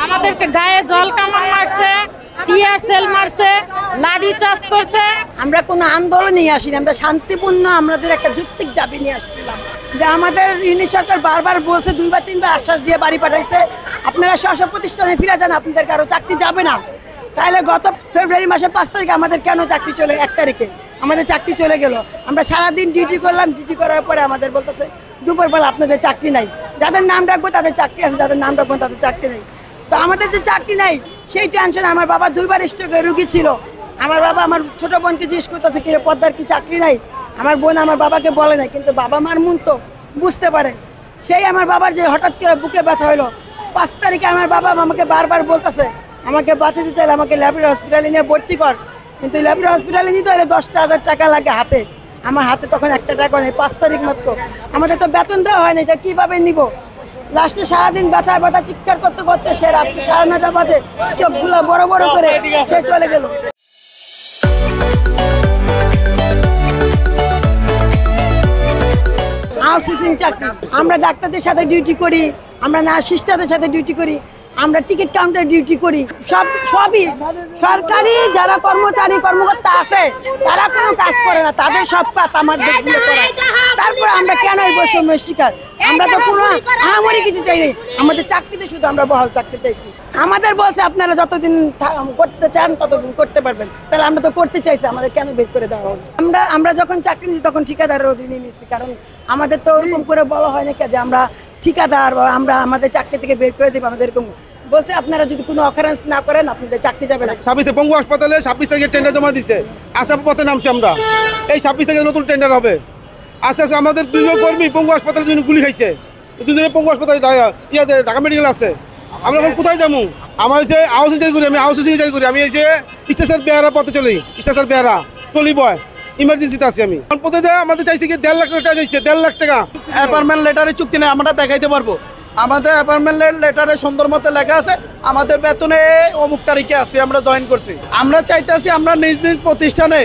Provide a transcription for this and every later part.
আমাদেরকে গায়ে জল কামান মারছে, টিয়ার সেল মারছে, লাঠি চার্জ করছে। আমরা কোনো আন্দোলন নিয়ে আসিনি, আমরা শান্তিপূর্ণ আমাদের একটা যৌক্তিক দাবি নিয়ে আসছিলাম যে আমাদের ইউনিট সরকার বারবার বলছে, 2 বা 3 বার আশ্বাস দিয়ে বাড়ি পাঠাইছে, আপনারা স্ব প্রতিষ্ঠানে ফিরে যান, আপনাদের কারো চাকরি যাবে না। তাহলে গত ফেব্রুয়ারি মাসের 5 তারিখে আমাদের কেন চাকরি চলে, 1 তারিখে আমাদের চাকরি চলে গেল। আমরা সারাদিন ডিউটি করলাম, ডিউটি করার পরে আমাদের বলতেছে দুপুরবেলা আপনাদের চাকরি নাই, যাদের নাম রাখবো তাদের চাকরি আছে, যাদের নাম রাখবো তাদের চাকরি নেই। তো আমাদের যে চাকরি নাই সেই টেনশন। আমার বাবা 2 বার স্ট্রোকে রুগী ছিল। আমার বাবা আমার ছোট বোনকে জিজ্ঞেস করতেছে কি রে পদ্মার কি চাকরি নাই। আমার বোন আমার বাবাকে বলে নাই, কিন্তু বাবা মার মন তো বুঝতে পারে। সেই আমার বাবার যে হঠাৎ করে বুকে ব্যথা হলো 5 তারিখে, আমার বাবা আমাকে বারবার বলতেছে আমাকে বাঁচে দিতে হলে আমাকে ল্যাবরেটরি হসপিটালে নিয়ে ভর্তি কর, কিন্তু ল্যাবরেটরি হসপিটালে নিতে হলে 10,000 টাকা লাগে হাতে। আমার হাতে তখন 1 টাকা নেই, 5 তারিখ মাত্র। আমাদের তো বেতন দেওয়া হয় না, এটা কীভাবে নিব? লাস্টে সারাদিন ব্যথা ব্যথা চিৎকার করতে করতে সে রাত্রি 9:30 বাজে চোখগুলো বড় বড় করে সে চলে গেল। আউটসোর্সিং চাকরি, আমরা ডাক্তারদের সাথে ডিউটি করি, আমরা নার্স সিস্টারদের সাথে ডিউটি করি, আমরা টিকিট কাউন্টার ডিউটি করি, সবই সরকারি যারা কর্মচারী কর্মকর্তা আছে তারা কোনো কাজ করে না, তাদের সব কাজ আমাদের দিয়ে করায়। তারপরে আমরা কেন এই বৈষম্যের শিকার? আমরা তো কোনো আহামরি কিছু চাইনি, আমাদের চাকরিতে শুধু আমরা বহাল চাকরি চাইছি। আমাদের বলছে আপনারা যতদিন করতে চান ততদিন করতে পারবেন, তাহলে আমরা তো করতে চাইছি, আমাদের কেন বের করে দেওয়া হলো? আমরা যখন চাকরি নিচ্ছি তখন ঠিকাদারের অধীনে নিচ্ছি, কারণ আমাদের তো ওরকম করে বলা হয় না যে আমরা ঠিকাদার বা আমরা আমাদের চাকরি থেকে বের করে দেবো। আমাদের এরকম বলছে আপনারা যদি কোনো অকারেন্স না করেন আপনাদের চাকরি যাবে না। 26 পঙ্গু হাসপাতালে 26 তারিখে টেন্ডার জমা দিছে, আসার পথে নামছি আমরা। এই 26 তারিখে নতুন টেন্ডার হবে। আস্তে আস্তে আমাদের 2 জন কর্মী পঙ্গু হাসপাতালে গুলি খাইছে, 2 জনের পঙ্গু হাসপাতালে ইয়াতে ঢাকা মেডিকেল আছে। আমরা এখন কোথায় যাবো? আমার হচ্ছে আউসিং করি, আমি আউসিং করি, আমি এসে স্টেশন বেহারা পথে চলি, স্টেশন বেহারা টলি বয় ইমার্জেন্সিতে আছি আমি। পথে দেয় আমাদের চাইছে কি 1.5 লাখ টাকা চাইছে, 1.5 লাখ টাকা। অ্যাপার্টমেন্ট লেটারে চুক্তি নেই, আমরা দেখাইতে পারবো। আমাদের অ্যাপার্টমেন্ট লেটারে সুন্দর মতো লেখা আছে আমাদের বেতনে অমুক তারিখে আছে, আমরা জয়েন করছি। আমরা চাইতেছি আমরা নিজ নিজ প্রতিষ্ঠানে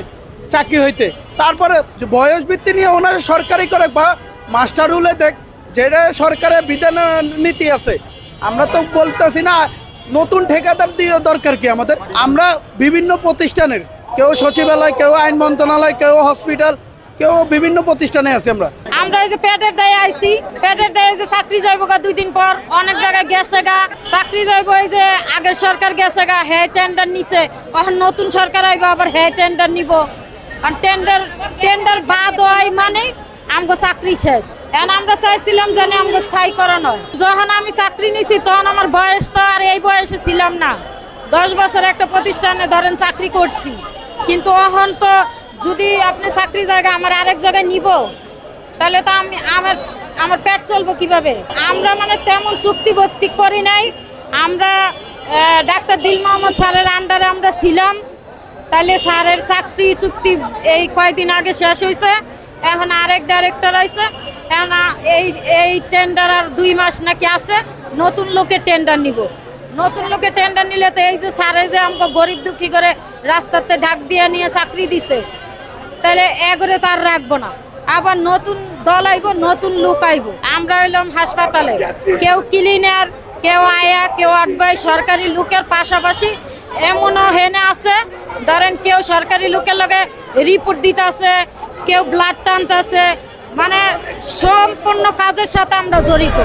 চাকরি হইতে। তারপরে বয়স ভিত্তি নিয়ে ওনারা সরকারি করে বা মাস্টার রুলে দেখ, যেটা সরকারের বিধান নীতি আছে। আমরা তো বলতেছি না নতুন ঠিকাদার দিয়ে দরকার কি আমাদের। আমরা বিভিন্ন প্রতিষ্ঠানের, কেউ সচিবালয়, কেউ আইন মন্ত্রণালয়, কেউ হসপিটাল, কেউ বিভিন্ন প্রতিষ্ঠানে আছে। আমরা এই যে পেটের দায়ে আইছি, পেটের দায়ে যে চাকরি যাইব গা 2 দিন পর, অনেক জায়গায় গেছে গা চাকরি যাইব। এই যে আগের সরকার গেছে গা, হে টেন্ডার নিছে, এখন নতুন সরকার আইব আবার হে টেন্ডার নিব। আর টেন্ডার বাদ হয় মানে আমগো চাকরি শেষ। এখন আমরা চাইছিলাম জানি আমগো স্থায়ী করানো হয়। যখন আমি চাকরি নিছি তখন আমার বয়স তো আর এই বয়সে ছিলাম না, 10 বছর একটা প্রতিষ্ঠানে ধরেন চাকরি করছি, কিন্তু এখন তো যদি আপনি চাকরি জায়গা আমার আরেক জায়গায় নিব তাহলে তো আমি আমার পেট চলবো কিভাবে? আমরা মানে তেমন চুক্তিবদ্ধি করি নাই। আমরা ডাক্তার দিল মোহাম্মদ স্যারের আন্ডারে আমরা ছিলাম, তাহলে স্যারের চাকরি চুক্তি এই কয়েকদিন আগে শেষ হয়েছে, এখন আরেক ডাইরেক্টর আছে, এখন এই টেন্ডার আর 2 মাস নাকি আছে, নতুন লোকে টেন্ডার নিব। নতুন লোকে টেন্ডার নিলে তো এই যে স্যারে যে আমাকে গরিব দুঃখী করে রাস্তাতে ঢাক দিয়ে নিয়ে চাকরি দিছে, তাহলে এগরে তার রাখবো না, আবার নতুন দল আইব, নতুন লোক আইব। আমরা হইলাম হাসপাতালে, কেউ ক্লিনার, কেউ আয়া, কেউ আটবাই সরকারি লোকের পাশাপাশি এমনও হেনে আছে ধরেন কেউ সরকারি লোকের লগে রিপোর্ট দিতে আছে, কেউ ব্লাড টানতে আছে, মানে সম্পূর্ণ কাজের সাথে আমরা জড়িত।